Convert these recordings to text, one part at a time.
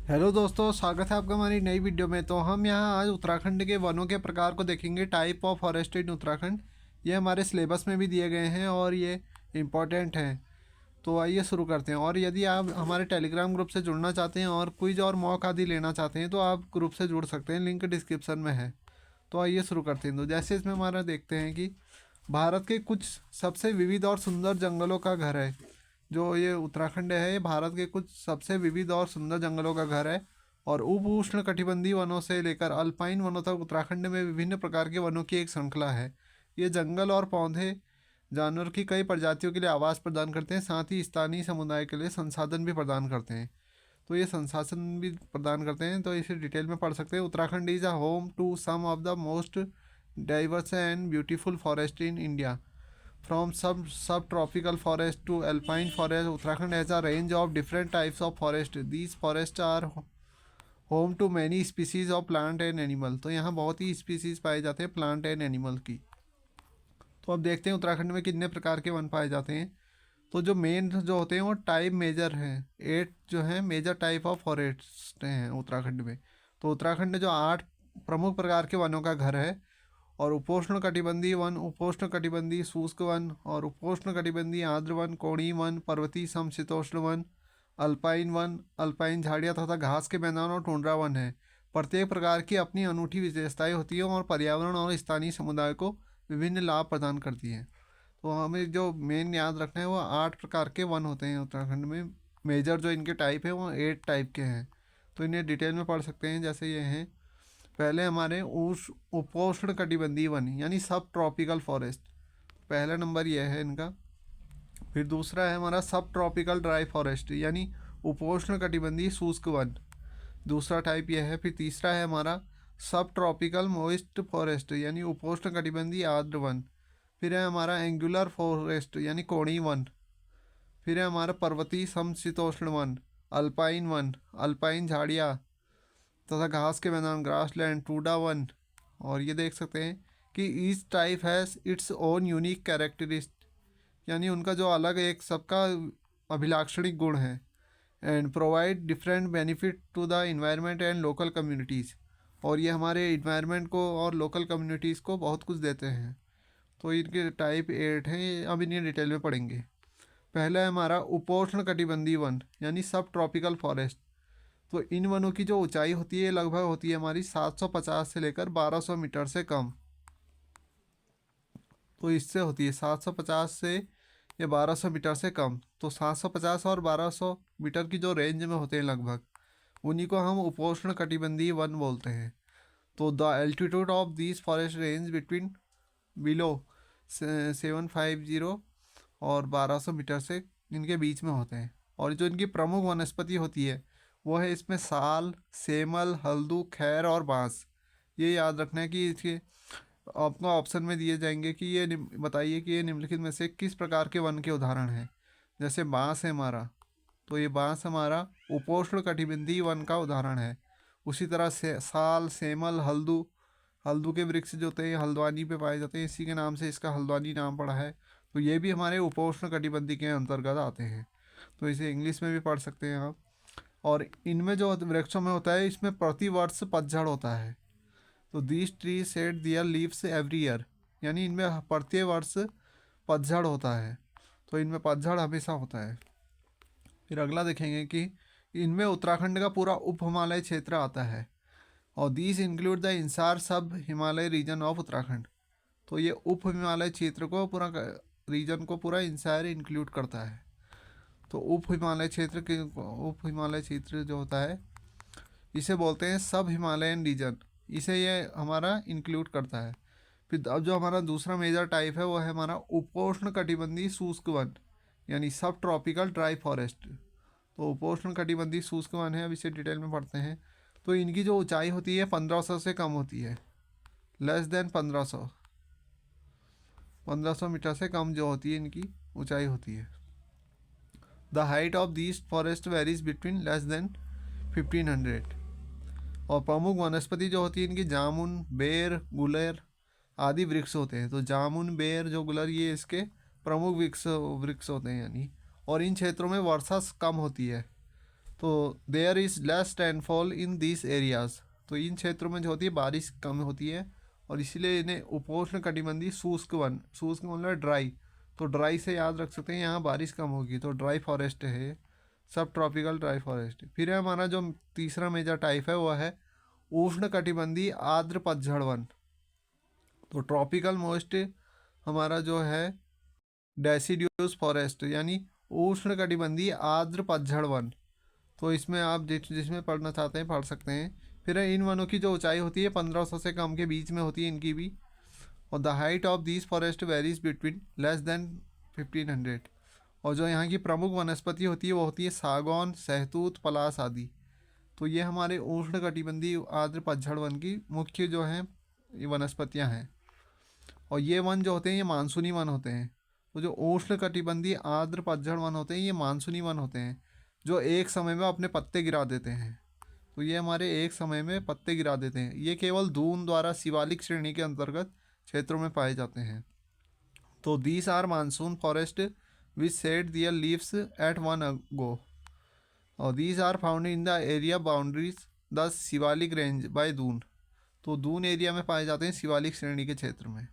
Hello दोस्तों, स्वागत है आपका हमारी नई वीडियो में। तो हम यहाँ आज उत्तराखंड के वनों के प्रकार को देखेंगे, टाइप ऑफ फॉरेस्ट इन उत्तराखंड। ये हमारे सिलेबस में भी दिए गए हैं और ये इम्पॉर्टेंट हैं। तो आइए शुरू करते हैं। और यदि आप हमारे टेलीग्राम ग्रुप से जुड़ना चाहते हैं और क्विज और मॉक आदि लेना चाहते हैं तो आप ग्रुप से जुड़ सकते हैं, लिंक डिस्क्रिप्शन में है। तो आइए शुरू करते हैं। तो जैसे इसमें हमारा देखते हैं कि भारत के कुछ सबसे विविध और सुंदर जंगलों का घर है। जो ये उत्तराखंड है, ये भारत के कुछ सबसे विविध और सुंदर जंगलों का घर है। और उप उष्ण कटिबंधीय वनों से लेकर अल्पाइन वनों तक उत्तराखंड में विभिन्न प्रकार के वनों की एक श्रृंखला है। ये जंगल और पौधे जानवर की कई प्रजातियों के लिए आवास प्रदान करते हैं, साथ ही स्थानीय समुदाय के लिए संसाधन भी प्रदान करते हैं। तो ये संसाधन भी प्रदान करते हैं, तो इसे डिटेल में पढ़ सकते हैं। Uttarakhand is a home to some of the most diverse and beautiful forest in India. From subtropical forest to alpine forest, Uttarakhand has a range of different types of forest. These forests are home to many species of plant and animal. तो यहाँ बहुत ही species पाए जाते हैं plant and animal की। तो अब देखते हैं उत्तराखंड में कितने प्रकार के वन पाए जाते हैं। तो जो मेन जो होते हैं वो टाइप मेजर हैं। 8 जो है मेजर टाइप ऑफ फॉरेस्ट हैं उत्तराखंड में। तो उत्तराखंड में जो 8 प्रमुख प्रकार के वनों का घर है। और उपोष्ण कटिबंधीय वन, उपोष्ण कटिबंधीय शुष्क वन और उपोष्ण कटिबंधीय आर्द्र वन, कोणीय वन, पर्वतीय समशीतोष्ण वन, अल्पाइन वन, अल्पाइन झाड़ियाँ तथा घास के मैदान और टुंड्रा वन है। प्रत्येक प्रकार की अपनी अनूठी विशेषताएं होती हैं और पर्यावरण और स्थानीय समुदाय को विभिन्न लाभ प्रदान करती हैं। तो हमें जो मेन याद रखना है वो 8 प्रकार के वन होते हैं उत्तराखंड में। मेजर जो इनके टाइप है वो 8 टाइप के हैं। तो इन्हें डिटेल में पढ़ सकते हैं। जैसे ये हैं, पहले हमारे उपोष्ण कटिबंधीय वन यानी सब ट्रॉपिकल फॉरेस्ट, पहला नंबर ये है इनका। फिर दूसरा है हमारा सब ट्रॉपिकल ड्राई फॉरेस्ट यानी उपोष्ण कटिबंधीय शुष्क वन, दूसरा टाइप ये है। फिर तीसरा है हमारा सब ट्रॉपिकल मोइस्ट फॉरेस्ट यानी उपोष्ण कटिबंधीय आर्द्र वन। फिर है हमारा एंगुलर फॉरेस्ट यानी कोणीय वन। फिर है हमारा पर्वतीय समशीतोष्ण वन, अल्पाइन वन, अल्पाइन झाड़ियाँ तथा घास के मैदान ग्रासलैंड, टूडा वन। और ये देख सकते हैं कि each type has its own unique characteristic यानी उनका जो अलग एक सबका अभिलाक्षणिक गुण है। And provide different benefit to the environment and local communities. और ये हमारे इन्वायरमेंट को और लोकल कम्युनिटीज़ को बहुत कुछ देते हैं। तो इनके टाइप 8 हैं, अब इन्हें डिटेल में पढ़ेंगे। पहला है हमारा उपोष्ण कटिबंधीय वन यानी सब ट्रॉपिकल फॉरेस्ट। तो इन वनों की जो ऊंचाई होती है लगभग होती है हमारी 750 से लेकर 1200 मीटर से कम। तो इससे होती है 750 से या 1200 मीटर से कम। तो 750 और 1200 मीटर की जो रेंज में होते हैं लगभग, उन्हीं को हम उपोष्ण कटिबंधीय वन बोलते हैं। तो the altitude of this forest range between below 750 और 1200 मीटर से इनके बीच में होते हैं। और जो इनकी प्रमुख वनस्पति होती है वो है इसमें साल, सेमल, हल्दू, खैर और बांस। ये याद रखना है कि इसके आपको ऑप्शन में दिए जाएंगे कि ये बताइए कि ये निम्नलिखित में से किस प्रकार के वन के उदाहरण हैं। जैसे बांस है हमारा, तो ये बांस हमारा उपोष्ण कटिबंधीय वन का उदाहरण है। उसी तरह से साल, सेमल, हल्दू, हल्दू के वृक्ष जो होते हैं हल्द्वानी पे पाए जाते हैं, इसी के नाम से इसका हल्द्वानी नाम पड़ा है। तो ये भी हमारे उपोष्ण कटिबंधीय के अंतर्गत आते हैं। तो इसे इंग्लिश में भी पढ़ सकते हैं आप। और इनमें जो वृक्षों में होता है इसमें प्रति वर्ष पतझड़ होता है। तो these tree shed their leaves every year यानी इनमें प्रत्येक वर्ष पतझड़ होता है। तो इनमें पतझड़ हमेशा होता है। फिर अगला देखेंगे कि इनमें उत्तराखंड का पूरा उप हिमालय क्षेत्र आता है। और दीज इंक्लूड द इंसार सब हिमालय रीजन ऑफ उत्तराखंड। तो ये उप हिमालय क्षेत्र को पूरा रीजन को पूरा इंसार इंक्लूड करता है। तो उप हिमालय क्षेत्र के उप हिमालय क्षेत्र जो होता है इसे बोलते हैं सब हिमालयन रीजन, इसे ये हमारा इंक्लूड करता है। फिर अब जो हमारा दूसरा मेजर टाइप है वो है हमारा उपोष्ण कटिबंधीय शुष्क वन यानी सब ट्रॉपिकल ड्राई फॉरेस्ट। तो उपोष्ण कटिबंधीय शुष्क वन है, अब इसे डिटेल में पढ़ते हैं। तो इनकी जो ऊंचाई होती है 1500 से कम होती है, लेस देन 1500 मीटर से कम जो होती है इनकी ऊंचाई होती है। The height of this forest varies between less than 1500। और प्रमुख वनस्पति जो होती है इनकी जामुन, बेर, गुलर आदि वृक्ष होते हैं। तो जामुन, बेर, जो गुलर ये इसके प्रमुख वृक्ष वृक्ष होते हैं यानी। और इन क्षेत्रों में वर्षा कम होती है। तो there is less rainfall in this areas, तो इन क्षेत्रों में जो होती है बारिश कम होती है और इसीलिए इन्हें उपोष्ण कटिबंधीय शुष्क वन, शुष्क मतलब ड्राई, तो ड्राई से याद रख सकते हैं यहाँ बारिश कम होगी, तो ड्राई फॉरेस्ट है, सब ट्रॉपिकल ड्राई फॉरेस्ट। फिर है हमारा जो तीसरा मेजर टाइप है वह है उष्ण कटिबंधीय आर्द्र पतझड़ वन। तो ट्रॉपिकल मोस्ट हमारा जो है डेसिडियस फॉरेस्ट यानी उष्ण कटिबंधीय आर्द्र पतझड़ वन, तो इसमें आप जिसमें पढ़ना चाहते हैं पढ़ सकते हैं। फिर इन वनों की जो ऊंचाई होती है 1500 से कम के बीच में होती है इनकी भी, और the height of this forest varies between less than 1500। और जो यहाँ की प्रमुख वनस्पति होती है वो होती है सागौन, सहतूत, पलास आदि। तो ये हमारे उष्ण कटिबंधीय आर्द्र पतझड़ वन की मुख्य जो है ये वनस्पतियाँ हैं। और ये वन जो होते हैं ये मानसूनी वन होते हैं। तो जो उष्ण कटिबंधीय आर्द्र पतझड़ वन होते हैं ये मानसूनी वन होते हैं जो एक समय में अपने पत्ते गिरा देते हैं। तो ये हमारे एक समय में पत्ते गिरा देते हैं। ये केवल दून द्वारा शिवालिक श्रेणी के अंतर्गत क्षेत्रों में पाए जाते हैं। तो these are monsoon forest which shed their leaves at one go, और these are found in the area boundaries the Shivalik range by Doon. तो दून एरिया में पाए जाते हैं शिवालिक श्रेणी के क्षेत्र में।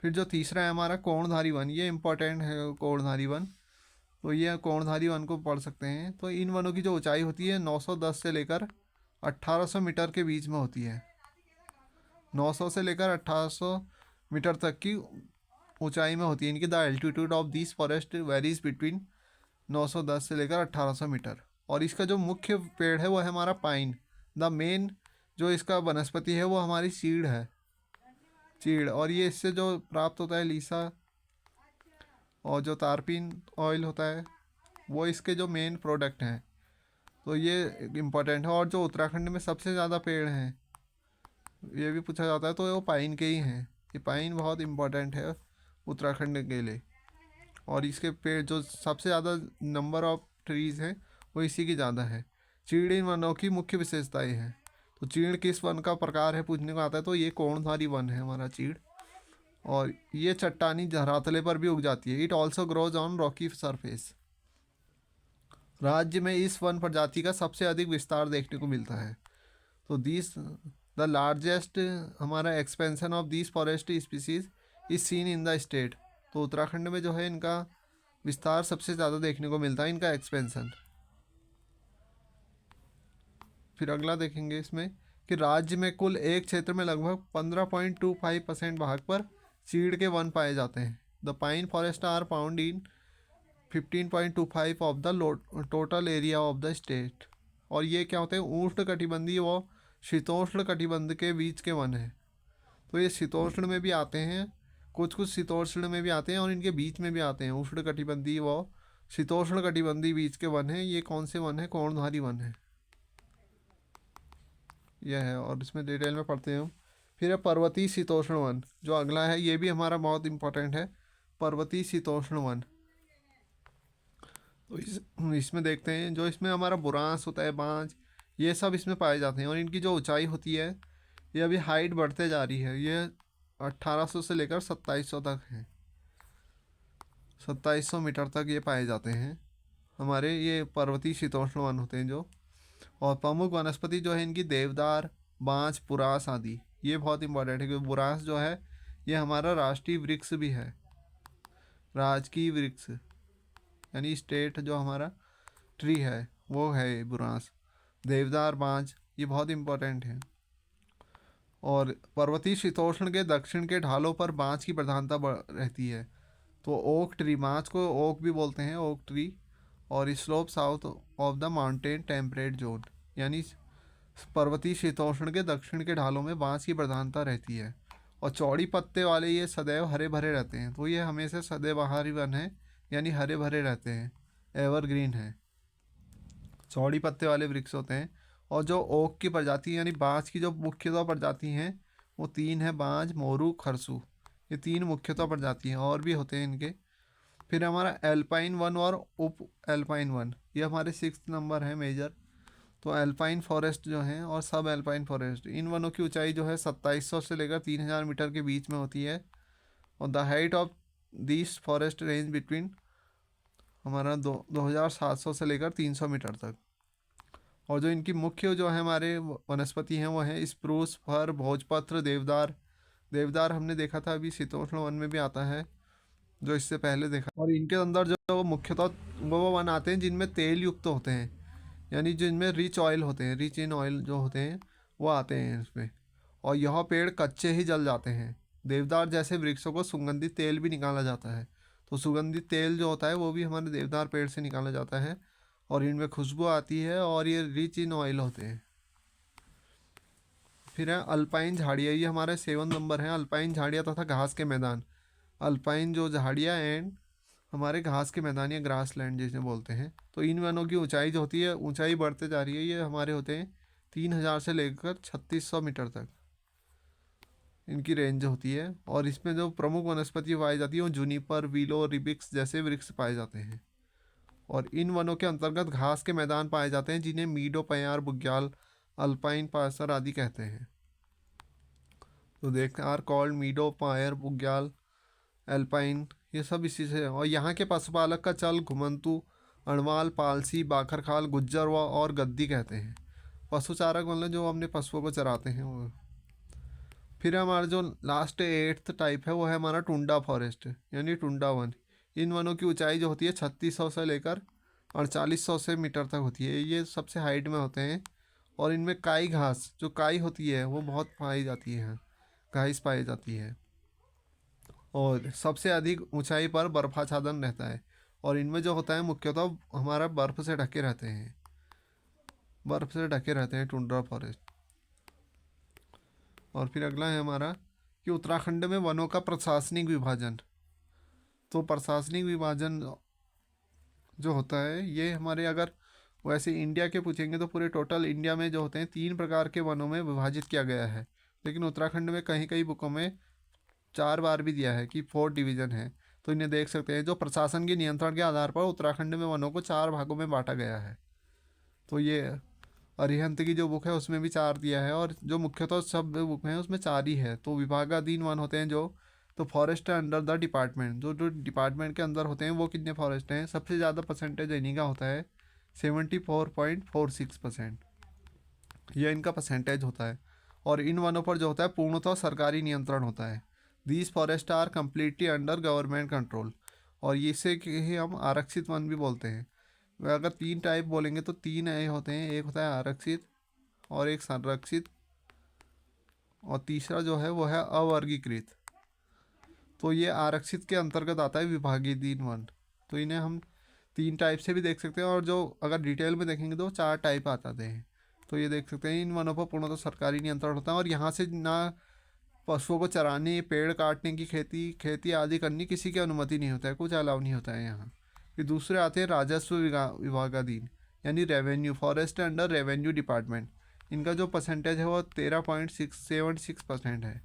फिर जो तीसरा है हमारा कोणधारी वन, ये इंपॉर्टेंट है कोणधारी वन। तो ये कोणधारी वन को पढ़ सकते हैं। तो इन वनों की जो ऊंचाई होती है 910 से लेकर 1800 मीटर के बीच में होती है। 900 से लेकर 1800 मीटर तक की ऊंचाई में होती है इनकी। The altitude of this forest varies between 910 से लेकर 1800 मीटर। और इसका जो मुख्य पेड़ है वो है हमारा पाइन। द मेन जो इसका वनस्पति है वो हमारी चीड़ है, चीड़। और ये इससे जो प्राप्त होता है लीसा और जो तारपीन ऑयल होता है वो इसके जो मेन प्रोडक्ट हैं। तो ये इम्पोर्टेंट है। और जो उत्तराखंड में सबसे ज़्यादा पेड़ हैं ये भी पूछा जाता है तो वो पाइन के ही हैं। ये पाइन बहुत इम्पोर्टेंट है उत्तराखंड के लिए। और इसके पेड़ जो सबसे ज़्यादा नंबर ऑफ ट्रीज़ हैं वो इसी की ज़्यादा है। चीड़ इन वनों की मुख्य विशेषताएं हैं। तो चीड़ किस वन का प्रकार है पूछने को आता है तो ये कोणधारी वन है हमारा चीड़। और ये चट्टानी धरातले पर भी उग जाती है। It also grows on Rocky surface. राज्य में इस वन प्रजाति का सबसे अधिक विस्तार देखने को मिलता है। तो दिस द लार्जेस्ट हमारा expansion of this forest species is seen in the state. तो उत्तराखंड में जो है इनका विस्तार सबसे ज़्यादा देखने को मिलता है, इनका एक्सपेंशन। फिर अगला देखेंगे इसमें कि राज्य में कुल एक क्षेत्र में लगभग 15.25% भाग पर चीड़ के वन पाए जाते हैं। The pine forest are found in 15.25 of the total area of the state. और ये क्या होते हैं उष्ण कटिबंधीय व शीतोष्ण कटिबंध के बीच के वन हैं। तो ये शीतोष्ण में भी आते हैं, कुछ कुछ शीतोष्ण में भी आते हैं और इनके बीच में भी आते हैं। उष्ण कटिबंधीय व शीतोष्ण कटिबंधीय बीच के वन हैं। ये कौन से वन है? कोणधारी वन है यह है। और इसमें डिटेल में पढ़ते हैं हम। फिर है पर्वतीय शीतोष्ण वन, जो अगला है ये भी हमारा बहुत इंपॉर्टेंट है, पर्वतीय शीतोष्ण वन। तो इसमें देखते हैं जो इसमें हमारा बुरांस होता है, बांज, ये सब इसमें पाए जाते हैं। और इनकी जो ऊंचाई होती है ये अभी हाइट बढ़ते जा रही है। ये 1800 से लेकर 2700 तक है, 2700 मीटर तक ये पाए जाते हैं हमारे। ये पर्वतीय शीतोष्ण वन होते हैं जो। और प्रमुख वनस्पति जो है इनकी देवदार, बांज, पुरास आदि। ये बहुत इंपॉर्टेंट है क्योंकि बुरांस जो है ये हमारा राष्ट्रीय वृक्ष भी है, राजकीय वृक्ष यानी स्टेट जो हमारा ट्री है वो है ये बुरांस। देवदार, बांज ये बहुत इंपॉर्टेंट है। और पर्वतीय शीतोष्ण के दक्षिण के ढालों पर बांज की प्रधानता रहती है। तो ओक ट्री, बांज को ओक भी बोलते हैं, ओक ट्री। और slope south of the mountain temperate zone, यानी पर्वतीय शीतोष्ण के दक्षिण के ढालों में बांस की प्रधानता रहती है। और चौड़ी पत्ते वाले ये सदैव हरे भरे रहते हैं। तो ये हमेशा सदाबहारी वन है यानी हरे भरे रहते हैं, एवरग्रीन है, चौड़ी पत्ते वाले वृक्ष होते हैं। और जो ओक की प्रजाति यानी बांस की जो मुख्यतः प्रजाति हैं वो 3 है, बांज, मोरू, खरसू। ये 3 मुख्यतः प्रजाति हैं, और भी होते हैं इनके। फिर हमारा एल्पाइन वन और उप एल्पाइन वन, ये हमारे 6th नंबर है मेजर। तो एल्पाइन फॉरेस्ट जो हैं और सब एल्पाइन फॉरेस्ट, इन वनों की ऊंचाई जो है 2700 से लेकर 3000 मीटर के बीच में होती है। और the height of this forest range between हमारा 2700 से लेकर 300 मीटर तक। और जो इनकी मुख्य जो है हमारे वनस्पति हैं वो हैं स्प्रूस, फर, भोजपत्र, देवदार। देवदार हमने देखा था अभी शीतोष्ण वन में भी आता है, जो इससे पहले देखा। और इनके अंदर जो मुख्यतः वो वन आते हैं जिनमें तेल युक्त होते हैं, यानी जिनमें रिच ऑयल होते हैं, रिच इन ऑयल जो होते हैं वो आते हैं इसमें। और यह पेड़ कच्चे ही जल जाते हैं। देवदार जैसे वृक्षों को सुगंधित तेल भी निकाला जाता है। तो सुगंधित तेल जो होता है वो भी हमारे देवदार पेड़ से निकाला जाता है, और इनमें खुशबू आती है और ये रिच इन ऑयल होते हैं। फिर है अल्पाइन झाड़ियाँ, ये हमारे 7 नंबर है। अल्पाइन झाड़ियाँ तथा घास के मैदान। अल्पाइन जो झाड़ियाँ एंड हमारे घास के मैदान या ग्रास लैंड जिसे बोलते हैं। तो इन वनों की ऊंचाई जो होती है, ऊंचाई बढ़ते जा रही है। ये हमारे होते हैं 3000 से लेकर 3600 मीटर तक इनकी रेंज होती है। और इसमें जो प्रमुख वनस्पति पाई जाती है वो जूनिपर, विलो, रिबिक्स जैसे वृक्ष पाए जाते हैं। और इन वनों के अंतर्गत घास के मैदान पाए जाते हैं जिन्हें मीडो, पयार, बुग्याल, अल्पाइन, पासर आदि कहते हैं। तो देख आर कॉल्ड मीडो, पायर, बुग्याल, एल्पाइन, ये सब इसी से। और यहाँ के पशुपालक का चल, घुमंतु, अणवाल, पालसी, बाखरखाल, गुज्जर व और गद्दी कहते हैं। पशु चारक मतलब जो अपने पशुओं को चराते हैं वो। फिर हमारा जो लास्ट 8th टाइप है वो है हमारा टुंडा फॉरेस्ट, यानी टुंडा वन। इन वनों की ऊंचाई जो होती है 3600 से लेकर 4800 से मीटर तक होती है। ये सबसे हाइट में होते हैं। और इनमें काई घास जो काई होती है वो बहुत पाई जाती है, घास पाई जाती है। और सबसे अधिक ऊंचाई पर बर्फाच्छादन रहता है। और इनमें जो होता है मुख्यतः हमारा बर्फ़ से ढके रहते हैं, बर्फ़ से ढके रहते हैं टुंड्रा फॉरेस्ट। और फिर अगला है हमारा कि उत्तराखंड में वनों का प्रशासनिक विभाजन। तो प्रशासनिक विभाजन जो होता है ये हमारे, अगर वैसे इंडिया के पूछेंगे तो पूरे टोटल इंडिया में जो होते हैं 3 प्रकार के वनों में विभाजित किया गया है। लेकिन उत्तराखंड में कहीं कहीं बुकों में 4 बार भी दिया है कि 4 डिवीज़न है। तो इन्हें देख सकते हैं। जो प्रशासन के नियंत्रण के आधार पर उत्तराखंड में वनों को 4 भागों में बांटा गया है। तो ये अरिहंत की जो बुक है उसमें भी 4 दिया है, और जो मुख्यतः सब बुक हैं उसमें 4 ही है। तो विभागाधीन वन होते हैं जो, तो फॉरेस्ट अंडर द डिपार्टमेंट, जो जो डिपार्टमेंट के अंदर होते हैं वो कितने फॉरेस्ट हैं, सबसे ज़्यादा परसेंटेज इन्हीं का होता है 74.46%। यह इनका परसेंटेज होता है। और इन वनों पर जो होता है पूर्णतः सरकारी नियंत्रण होता है। These forest are completely under government control. और इसे ही हम आरक्षित वन भी बोलते हैं। वह अगर 3 टाइप बोलेंगे तो 3 ऐसे होते हैं, एक होता है आरक्षित, और एक संरक्षित, और तीसरा जो है वो है अवर्गीकृत। तो ये आरक्षित के अंतर्गत आता है विभागाधीन वन। तो इन्हें हम 3 टाइप से भी देख सकते हैं, और जो अगर डिटेल में देखेंगे तो 4 टाइप आते हैं। तो ये देख सकते हैं इन वनों पर पूर्णतः सरकारी नियंत्रण होता है, और यहाँ से ना पशुओं को चराने, पेड़ काटने की खेती आदि करनी किसी की अनुमति नहीं होता है, कुछ अलाउ नहीं होता है यहाँ। फिर दूसरे आते हैं राजस्व विभागाधीन, यानी revenue, forest under revenue department. इनका जो परसेंटेज है वो 13.76% है।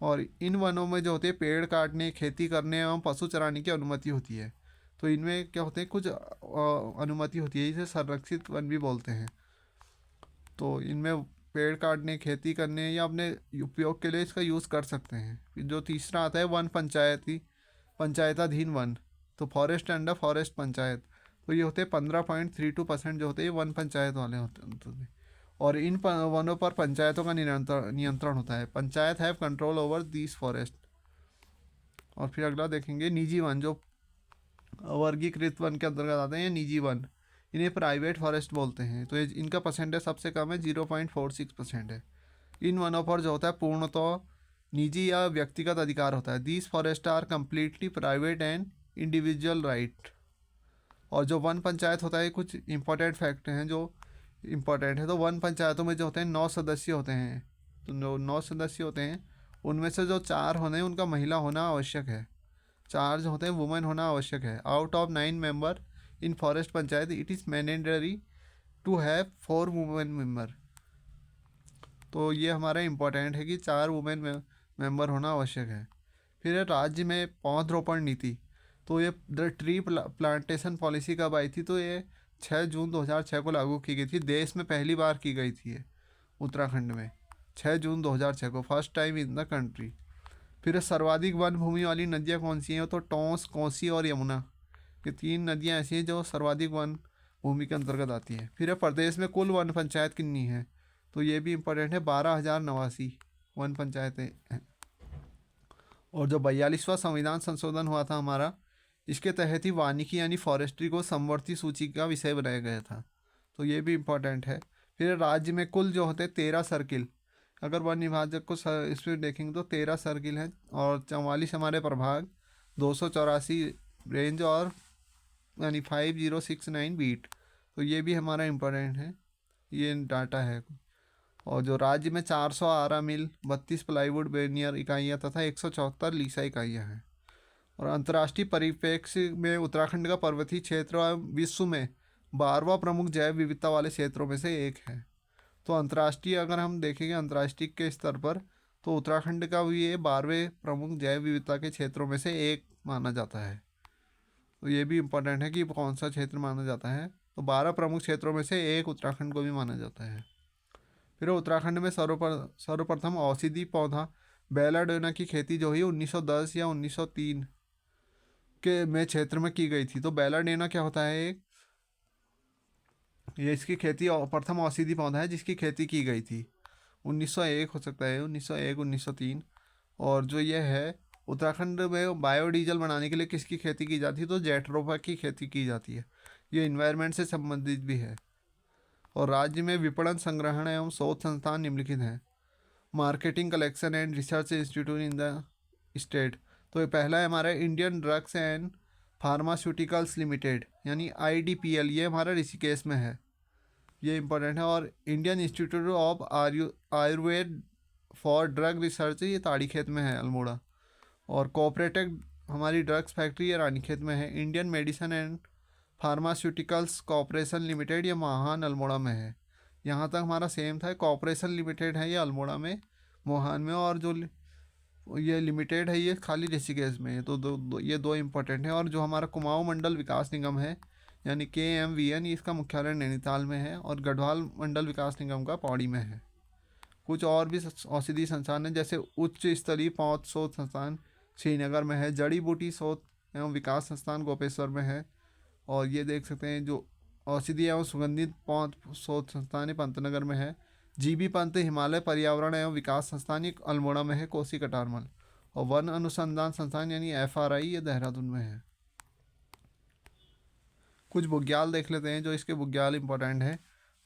और इन वनों में जो होते हैं पेड़ काटने, खेती करने एवं पशु चराने की अनुमति होती है। तो इनमें क्या होते हैं, कुछ अनुमति होती है, इसे संरक्षित वन भी बोलते हैं। तो इनमें पेड़ काटने, खेती करने या अपने उपयोग के लिए इसका यूज़ कर सकते हैं। फिर जो तीसरा आता है वन पंचायताधीन वन, तो फॉरेस्ट अंडर फॉरेस्ट पंचायत। तो ये होते हैं 15.32% जो होते हैं वन पंचायत वाले होते हैं। और इन वनों पर पंचायतों का नियंत्रण होता है। Panchayat have control over these forest. और फिर अगला देखेंगे निजी वन, जो वर्गीकृत वन के अंतर्गत आते हैं निजी वन। इन्हें प्राइवेट फॉरेस्ट बोलते हैं। तो इनका परसेंटेज सबसे कम है, 0.46% है। इन वनों पर जो होता है पूर्णतः निजी या व्यक्तिगत अधिकार होता है। These forest are completely private and individual right. और जो वन पंचायत होता है, कुछ इंपॉर्टेंट फैक्ट हैं जो इम्पोर्टेंट है। तो वन पंचायतों में जो होते हैं 9 सदस्य होते हैं। तो जो 9 सदस्य होते हैं उनमें से जो 4 होने हैं उनका महिला होना आवश्यक है, 4 जो होते हैं वुमेन होना आवश्यक है। Out of 9 member in forest panchayat it is mandatory to have 4 women member. तो ये हमारा इम्पोर्टेंट है कि 4 वुमेन मेंबर होना आवश्यक है। फिर राज्य में पौधरोपण नीति। तो ये द ट्री प्लांटेशन पॉलिसी कब आई थी, तो ये 6 जून 2006 को लागू की गई थी। देश में पहली बार की गई थी ये उत्तराखंड में 6 जून 2006 को, first time in the country. फिर सर्वाधिक वन भूमि वाली नदियाँ कौन सी हैं, तो टोंस, कोसी और यमुना। ये 3 नदियाँ ऐसी हैं जो सर्वाधिक वन भूमि के अंतर्गत आती है। फिर है प्रदेश में कुल वन पंचायत कितनी है, तो ये भी इम्पोर्टेंट है, 12,089 वन पंचायतें हैं। और जो 42वां संविधान संशोधन हुआ था हमारा, इसके तहत ही वानिकी यानी फॉरेस्ट्री को समवर्ती सूची का विषय बनाया गया था, तो ये भी इम्पोर्टेंट है। फिर राज्य में कुल जो होते हैं 13 सर्किल, अगर वन विभाजक को इसमें देखेंगे तो 13 सर्किल हैं और 44 हमारे प्रभाग, 284 रेंज और यानी 5069 बीट, तो ये भी हमारा इम्पोर्टेंट है, ये डाटा है। और जो राज्य में 400 आरा मिल, 32 प्लाईवुड वेनियर इकाइयाँ तथा 174 लीसा इकाइयाँ हैं। और अंतर्राष्ट्रीय परिप्रेक्ष्य में उत्तराखंड का पर्वतीय क्षेत्र विश्व में 12वां प्रमुख जैव विविधता वाले क्षेत्रों में से एक है। तो अंतर्राष्ट्रीय अगर हम देखेंगे अंतर्राष्ट्रीय के स्तर पर, तो उत्तराखंड का भी ये 12वें प्रमुख जैव विविधता के क्षेत्रों में से एक माना जाता है। तो ये भी इम्पोर्टेंट है कि कौन सा क्षेत्र माना जाता है, तो 12 प्रमुख क्षेत्रों में से एक उत्तराखंड को भी माना जाता है। फिर उत्तराखंड में सर्वप्रथम औषधि पौधा बेलाडोना की खेती जो हुई 1910 या 1903 के में क्षेत्र में की गई थी। तो बेलाडोना क्या होता है, ये इसकी खेती प्रथम औषधि पौधा है जिसकी खेती की गई थी 1901 हो सकता है, 1901 1903। और जो ये है उत्तराखंड में बायोडीजल बनाने के लिए किसकी खेती की जाती है, तो जेट्रोफा की खेती की जाती है, ये इन्वायरमेंट से संबंधित भी है। और राज्य में विपणन संग्रहण एवं शोध संस्थान निम्नलिखित हैं, marketing collection and research institute in the state. तो ये पहला है हमारा Indian drugs and pharmaceuticals limited यानी IDPL, ये हमारा ऋषिकेश में है, ये इंपॉर्टेंट है। और Indian institute of Ayurveda for drug research, ये ताड़ीखेत में है अल्मोड़ा। और कोऑपरेटिव हमारी ड्रग्स फैक्ट्री ये रानीखेत में है। Indian medicine and pharmaceuticals corporation limited, ये मोहान अल्मोड़ा में है। यहाँ तक हमारा सेम था, कॉरपोरेशन लिमिटेड है ये अल्मोड़ा में, मोहान में, और जो ये लिमिटेड है ये खाली ऋषिकेश में है। तो ये दो इम्पोर्टेंट है। और जो हमारा कुमाऊं मंडल विकास निगम है यानी KMVN, इसका मुख्यालय नैनीताल में है, और गढ़वाल मंडल विकास निगम का पौड़ी में है। कुछ और भी औषधि संस्थान है, जैसे उच्च स्तरीय पौध शोध संस्थान श्रीनगर में है, जड़ी बूटी शोध एवं विकास संस्थान गोपेश्वर में है। और ये देख सकते हैं जो औषधि एवं सुगंधित पौध शोध संस्थान पंतनगर में है। GB पंत हिमालय पर्यावरण एवं विकास संस्थान ये अल्मोड़ा में है, कोसी कटारमल। और वन अनुसंधान संस्थान यानी FRI ये देहरादून में है। कुछ बुग्याल देख लेते हैं, जो इसके बुग्याल इंपॉर्टेंट है।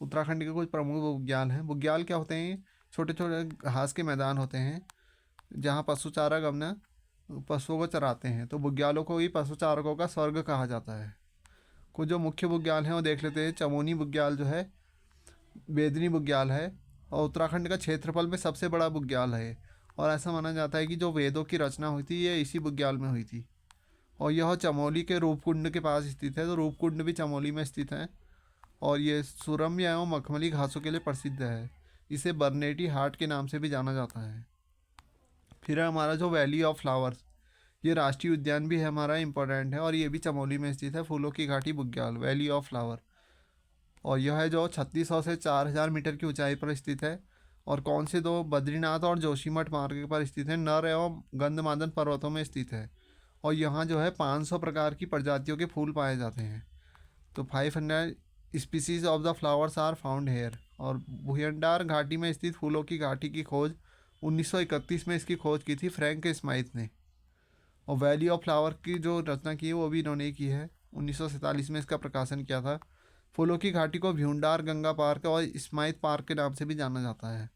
उत्तराखंड के कुछ प्रमुख बुग्याल हैं। बुग्याल क्या होते हैं, छोटे छोटे घास के मैदान होते हैं जहाँ पशु चारा गमना पशुओं को चराते हैं, तो बुग्यालों को ही पशु चारकों का स्वर्ग कहा जाता है। कुछ जो मुख्य बुग्याल हैं वो देख लेते हैं। चमोनी बुग्याल जो है बेदनी बुग्याल है, और उत्तराखंड का क्षेत्रफल में सबसे बड़ा बुग्याल है, और ऐसा माना जाता है कि जो वेदों की रचना हुई थी ये इसी बुग्याल में हुई थी। और यह चमोली के रूपकुंड के पास स्थित है, तो रूपकुंड भी चमोली में स्थित है। और ये सुरम्य एवं मखमली घासों के लिए प्रसिद्ध है, इसे बर्नेटी हाट के नाम से भी जाना जाता है। फिर हमारा जो वैली ऑफ फ्लावर्स, ये राष्ट्रीय उद्यान भी है हमारा, इम्पोर्टेंट है, और ये भी चमोली में स्थित है। फूलों की घाटी बुग्याल, वैली ऑफ फ्लावर। और यह है जो 3600 से 4000 मीटर की ऊंचाई पर स्थित है। और कौन से दो, बद्रीनाथ और जोशीमठ मार्ग पर स्थित है, नर एवं गंधमादन पर्वतों में स्थित है। और यहाँ जो है 500 प्रकार की प्रजातियों के फूल पाए जाते हैं। तो 500 species of the flowers are found here. और भुयंडार घाटी में स्थित फूलों की घाटी की खोज 1931 में इसकी खोज की थी फ्रैंक स्माइथ ने। और वैली ऑफ फ्लावर की जो रचना की है वो भी इन्होंने की है, 1947 में इसका प्रकाशन किया था। फूलों की घाटी को भ्यूंडार गंगा पार्क और स्माइथ पार्क के नाम से भी जाना जाता है।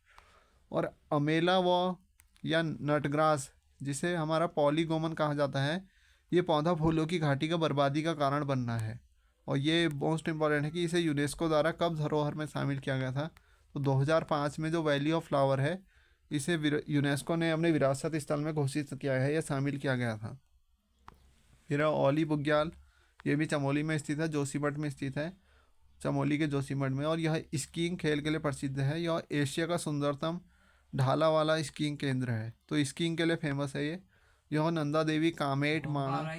और अमेला व या नटग्रास, जिसे हमारा पॉलीगोमन कहा जाता है, ये पौधा फूलों की घाटी का बर्बादी का कारण बनना है। और ये मोस्ट इम्पॉर्टेंट है कि इसे यूनेस्को द्वारा कब धरोहर में शामिल किया गया था, तो 2005 में जो वैली ऑफ फ्लावर है इसे यूनेस्को ने अपने विरासत स्थल में घोषित किया है या शामिल किया गया था। फिर ओली बुग्याल, ये भी चमोली में स्थित है, जोशीमठ में स्थित है, चमोली के जोशीमठ में। और यह स्कीइंग खेल के लिए प्रसिद्ध है। यह एशिया का सुंदरतम ढाला वाला स्कीइंग केंद्र है, तो स्कीइंग के लिए फेमस है ये। यह नंदा देवी कामेट माणा,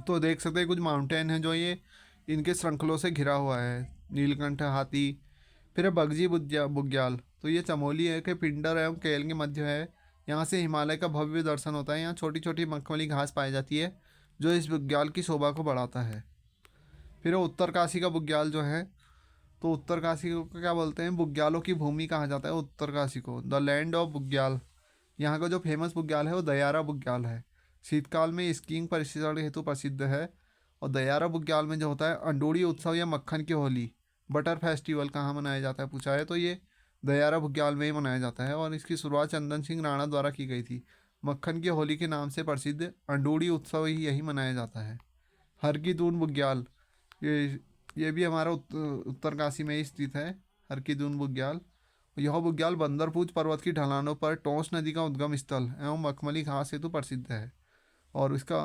तो देख सकते हैं कुछ माउंटेन हैं जो ये इनके श्रृंखलों से घिरा हुआ है, नीलकंठ हाथी। फिर है बगजी बुग्याल, तो ये चमोली है के पिंडर एवं केल के मध्य है। यहाँ से हिमालय का भव्य दर्शन होता है। यहाँ छोटी छोटी मखमली घास पाई जाती है जो इस बुग्याल की शोभा को बढ़ाता है। फिर उत्तरकाशी का बुग्याल जो है, तो उत्तरकाशी को क्या बोलते हैं, बुग्यालों की भूमि कहा जाता है उत्तरकाशी को, द लैंड ऑफ बुग्याल। यहाँ का जो फेमस बुग्याल है वो दयारा बुग्याल है। शीतकाल में स्कीइंग प्रशिक्षण हेतु प्रसिद्ध है। और दयारा बुग्याल में जो होता है अंडोड़ी उत्सव या मक्खन की होली, बटर फेस्टिवल कहाँ मनाया जाता है पूछा है, तो ये दयारा बुग्याल में ही मनाया जाता है। और इसकी शुरुआत चंदन सिंह राणा द्वारा की गई थी। मक्खन की होली के नाम से प्रसिद्ध अंडोड़ी उत्सव ही यही मनाया जाता है। हर की दून बुग्याल, ये ये भी हमारा उत्तरकाशी में ही स्थित है। हर की दून बुग्याल, यह बुग्याल बंदरपूछ पर्वत की ढलानों पर टोंस नदी का उद्गम स्थल एवं मखमली घास हेतु प्रसिद्ध है। और इसका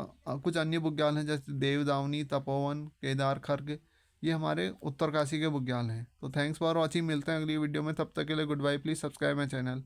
कुछ अन्य बुग्याल हैं जैसे देवदावनी, तपोवन, केदार खर्ग, ये हमारे उत्तरकाशी के बुग्याल हैं। तो थैंक्स फॉर वॉचिंग, मिलते हैं अगली वीडियो में, तब तक के लिए goodbye, please subscribe my channel.